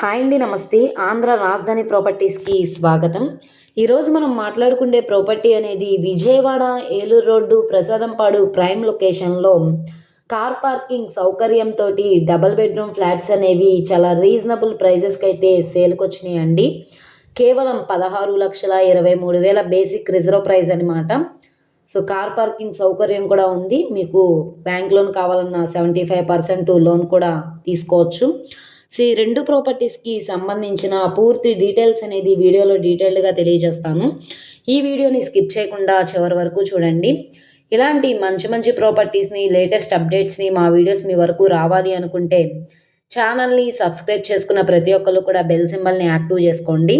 Hi అండి, నమస్తే. ఆంధ్ర రాజధాని ప్రాపర్టీస్కి స్వాగతం. ఈరోజు మనం మాట్లాడుకునే ప్రాపర్టీ అనేది విజయవాడ ఏలూరు రోడ్డు ప్రసాదంపాడు ప్రైమ్ లొకేషన్లో కార్ పార్కింగ్ సౌకర్యంతో డబల్ బెడ్రూమ్ ఫ్లాట్స్ అనేవి చాలా రీజనబుల్ ప్రైజెస్కి అయితే సేల్కి వచ్చినాయండి. కేవలం 16,23,000 బేసిక్ రిజర్వ్ ప్రైస్ అనమాట. సో కార్ పార్కింగ్ సౌకర్యం కూడా ఉంది. మీకు బ్యాంక్ లోన్ కావాలన్నా 75% లోన్ కూడా తీసుకోవచ్చు. సో ఈ రెండు ప్రాపర్టీస్కి సంబంధించిన పూర్తి డీటెయిల్స్ అనేది వీడియోలో డీటెయిల్డ్గా తెలియజేస్తాను. ఈ వీడియోని స్కిప్ చేయకుండా చివరి వరకు చూడండి. ఇలాంటి మంచి మంచి ప్రాపర్టీస్ని, లేటెస్ట్ అప్డేట్స్ని, మా వీడియోస్ మీ వరకు రావాలి అనుకుంటే ఛానల్ని సబ్స్క్రైబ్ చేసుకున్న ప్రతి ఒక్కరు కూడా బెల్ సింబల్ని యాక్టివ్ చేసుకోండి.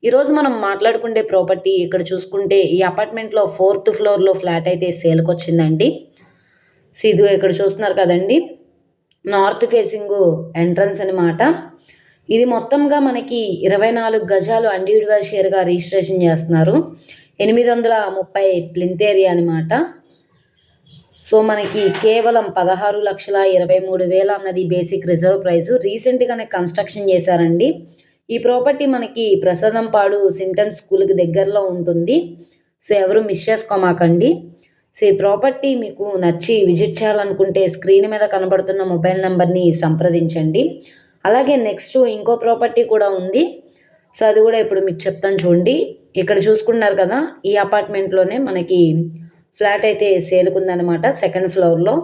ఈరోజు మనం మాట్లాడుకునే ప్రాపర్టీ ఇక్కడ చూసుకుంటే ఈ అపార్ట్మెంట్లో 4th ఫ్లోర్లో ఫ్లాట్ అయితే సేల్కి వచ్చిందండి. సో ఇది ఇక్కడ చూస్తున్నారు కదండి, నార్త్ ఫేసింగ్ ఎంట్రన్స్ అనమాట. ఇది మొత్తంగా మనకి 24 గజాలు ఇండివిజువల్ షేర్గా రిజిస్ట్రేషన్ చేస్తున్నారు. 830 ప్లింత్ ఏరియా అనమాట. సో మనకి కేవలం 16,23,000 అన్నది బేసిక్ రిజర్వ్ ప్రైస్. రీసెంట్గానే కన్స్ట్రక్షన్ చేశారండి. ఈ ప్రాపర్టీ మనకి ప్రసాదంపాడు సింటన్ స్కూల్కి దగ్గరలో ఉంటుంది. సో ఎవరు మిస్ చేసుకోమాకండి. సో ఈ ప్రాపర్టీ మీకు నచ్చి విజిట్ చేయాలనుకుంటే స్క్రీన్ మీద కనబడుతున్న మొబైల్ నెంబర్ని సంప్రదించండి. అలాగే నెక్స్ట్ ఇంకో ప్రాపర్టీ కూడా ఉంది. సో అది కూడా ఇప్పుడు మీకు చెప్తాను చూడండి. ఇక్కడ చూసుకున్నారు కదా, ఈ అపార్ట్మెంట్లోనే మనకి ఫ్లాట్ అయితే సేల్కుందనమాట 2nd ఫ్లోర్లో.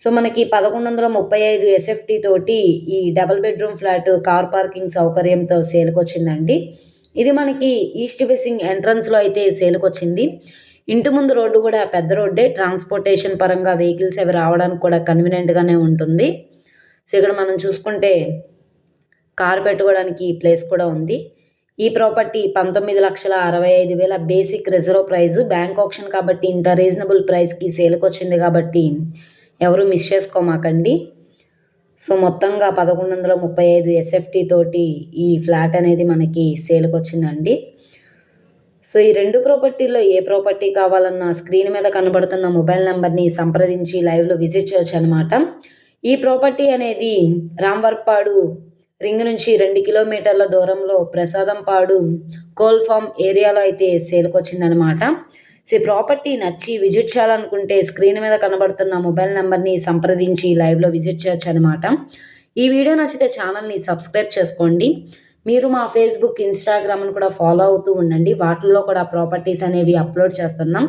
సో మనకి 1135 SFT తోటి ఈ double bedroom flat car parking సౌకర్యంతో సేల్కొచ్చిందండి. ఇది మనకి ఈస్ట్ ఫేసింగ్ ఎంట్రన్స్లో అయితే సేల్కొచ్చింది. ఇంటి ముందు రోడ్డు కూడా పెద్ద రోడ్డే. ట్రాన్స్పోర్టేషన్ పరంగా వెహికల్స్ అవి రావడానికి కూడా కన్వీనియంట్గానే ఉంటుంది. సో ఇక్కడ మనం చూసుకుంటే కారు పెట్టుకోవడానికి ప్లేస్ కూడా ఉంది. ఈ property 19,65,000 basic reserve price. Bank option కాబట్టి ఇంత రీజనబుల్ ప్రైస్కి సేల్కి వచ్చింది కాబట్టి ఎవరు మిస్ చేసుకోమాకండి. సో మొత్తంగా 1135 SFT తోటి ఈ ఫ్లాట్ అనేది మనకి సేల్కి వచ్చిందండి. సో ఈ రెండు ప్రాపర్టీల్లో ఏ ప్రాపర్టీ కావాలన్నా స్క్రీన్ మీద కనబడుతున్న మొబైల్ నెంబర్ని సంప్రదించి లైవ్లో విజిట్ చేయొచ్చు అనమాట. ఈ ప్రాపర్టీ అనేది రాంవర్పాడు రింగ్ నుంచి 2 కిలోమీటర్ల దూరంలో ప్రసాదంపాడు కోల్ ఫామ్ ఏరియాలో అయితే సేల్కొచ్చిందనమాట. సో ఈ ప్రాపర్టీ నచ్చి విజిట్ చేయాలనుకుంటే స్క్రీన్ మీద కనబడుతున్న మొబైల్ నెంబర్ని సంప్రదించి లైవ్లో విజిట్ చేయొచ్చు అనమాట. ఈ వీడియో నచ్చితే ఛానల్ని సబ్స్క్రైబ్ చేసుకోండి. మీరు మా ఫేస్బుక్, ఇన్స్టాగ్రామ్ని కూడా ఫాలో అవుతూ ఉండండి. వాటిల్లో కూడా ప్రాపర్టీస్ అనేవి అప్లోడ్ చేస్తున్నాం.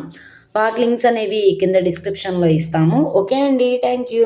వాటి లింక్స్ అనేవి కింద డిస్క్రిప్షన్లో ఇస్తాము. ఓకే అండి, థ్యాంక్ యూ.